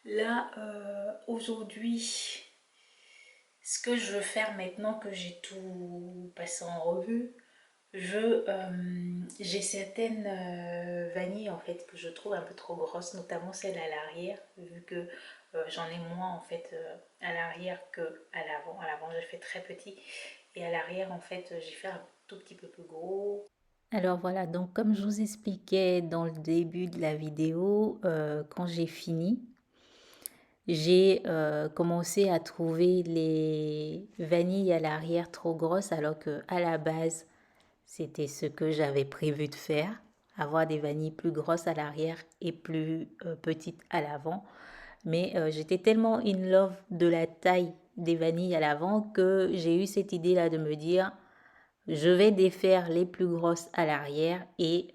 Là, aujourd'hui, ce que je veux faire maintenant que j'ai tout passé en revue, j'ai certaines vanilles en fait que je trouve un peu trop grosses, notamment celles à l'arrière, vu que j'en ai moins en fait à l'arrière que à l'avant. À l'avant, j'ai fait très petit et à l'arrière, en fait, j'ai fait un tout petit peu plus gros. Alors voilà, donc comme je vous expliquais dans le début de la vidéo, quand j'ai fini, j'ai commencé à trouver les vanilles à l'arrière trop grosses alors que à la base, c'était ce que j'avais prévu de faire, avoir des vanilles plus grosses à l'arrière et plus petites à l'avant. Mais j'étais tellement in love de la taille des vanilles à l'avant que j'ai eu cette idée-là de me dire, je vais défaire les plus grosses à l'arrière et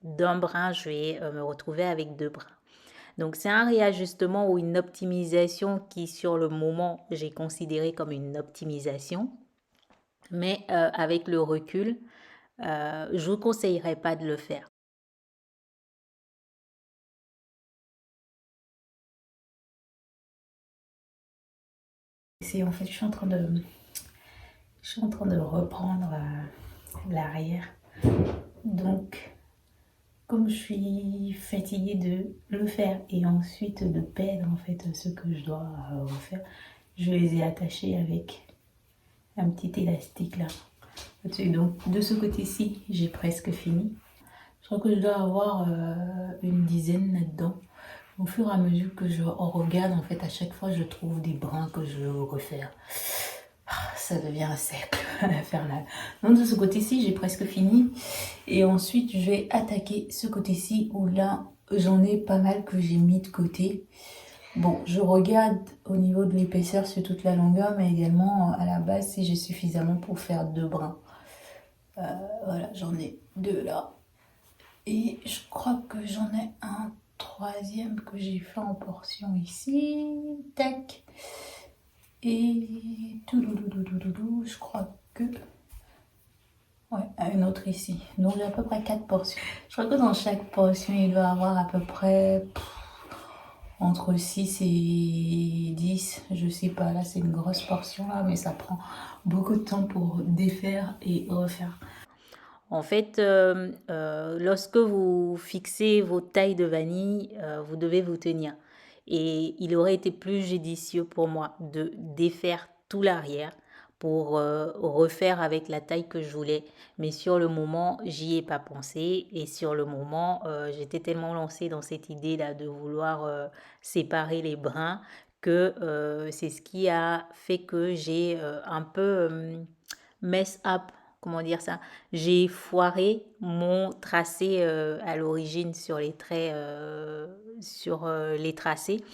d'un brin, je vais me retrouver avec deux brins. Donc c'est un réajustement ou une optimisation qui sur le moment j'ai considéré comme une optimisation, mais avec le recul, je ne vous conseillerais pas de le faire. C'est en fait, je suis en train de reprendre l'arrière. Donc, comme je suis fatiguée de le faire et ensuite de perdre en fait ce que je dois refaire, je les ai attachés avec un petit élastique là. Donc, de ce côté-ci, j'ai presque fini. Je crois que je dois avoir une dizaine là-dedans. Au fur et à mesure que je regarde, en fait, à chaque fois, je trouve des brins que je veux refaire. Ça devient un cercle infernal. Donc de ce côté-ci, j'ai presque fini. Et ensuite, je vais attaquer ce côté-ci où là, j'en ai pas mal que j'ai mis de côté. Bon, je regarde au niveau de l'épaisseur sur toute la longueur, mais également à la base si j'ai suffisamment pour faire deux brins. Voilà, j'en ai deux là. Et je crois que j'en ai un troisième que j'ai fait en portion ici. Tac. Et tout, je crois que... Ouais, une autre ici. Donc j'ai à peu près 4 portions. Je crois que dans chaque portion, il doit y avoir à peu près entre 6 et 10. Je sais pas, là c'est une grosse portion là, mais ça prend beaucoup de temps pour défaire et refaire. En fait, lorsque vous fixez vos tailles de vanille, vous devez vous tenir. Et il aurait été plus judicieux pour moi de défaire tout l'arrière pour refaire avec la taille que je voulais. Mais sur le moment, j'y ai pas pensé. Et sur le moment, j'étais tellement lancée dans cette idée-là de vouloir séparer les brins que c'est ce qui a fait que j'ai un peu mess up, comment dire ça, j'ai foiré mon tracé à l'origine sur les traits, sur les tracés.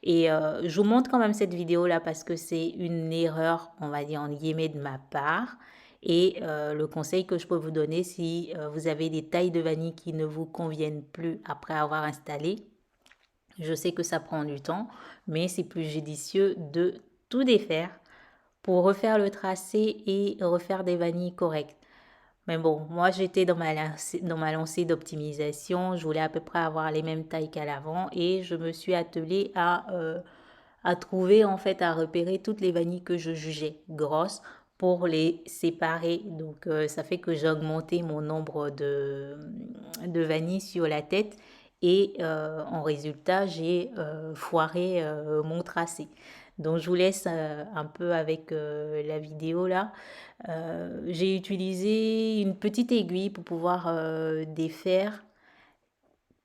Et je vous montre quand même cette vidéo là parce que c'est une erreur, on va dire en guillemets, de ma part. Et le conseil que je peux vous donner si vous avez des tailles de vanille qui ne vous conviennent plus après avoir installé, je sais que ça prend du temps, mais c'est plus judicieux de tout défaire pour refaire le tracé et refaire des vanilles correctes. Mais bon, moi j'étais dans ma lancée d'optimisation, je voulais à peu près avoir les mêmes tailles qu'à l'avant et je me suis attelée à trouver en fait, à repérer toutes les vanilles que je jugeais grosses pour les séparer. Donc ça fait que j'ai augmenté mon nombre de vanilles sur la tête et en résultat j'ai foiré mon tracé. Donc je vous laisse un peu avec la vidéo là. J'ai utilisé une petite aiguille pour pouvoir défaire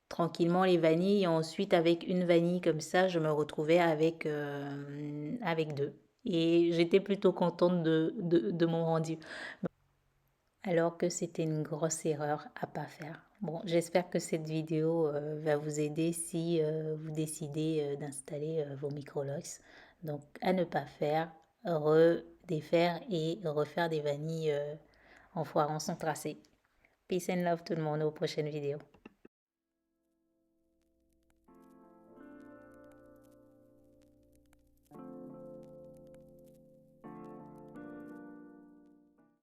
tranquillement les vanilles et ensuite avec une vanille comme ça je me retrouvais avec deux et j'étais plutôt contente de mon rendu alors que c'était une grosse erreur à pas faire. Bon, j'espère que cette vidéo va vous aider si vous décidez d'installer vos microlox. Donc à ne pas faire, redéfaire et refaire des vanilles en foirant son tracé. Peace and love tout le monde, aux prochaines vidéos.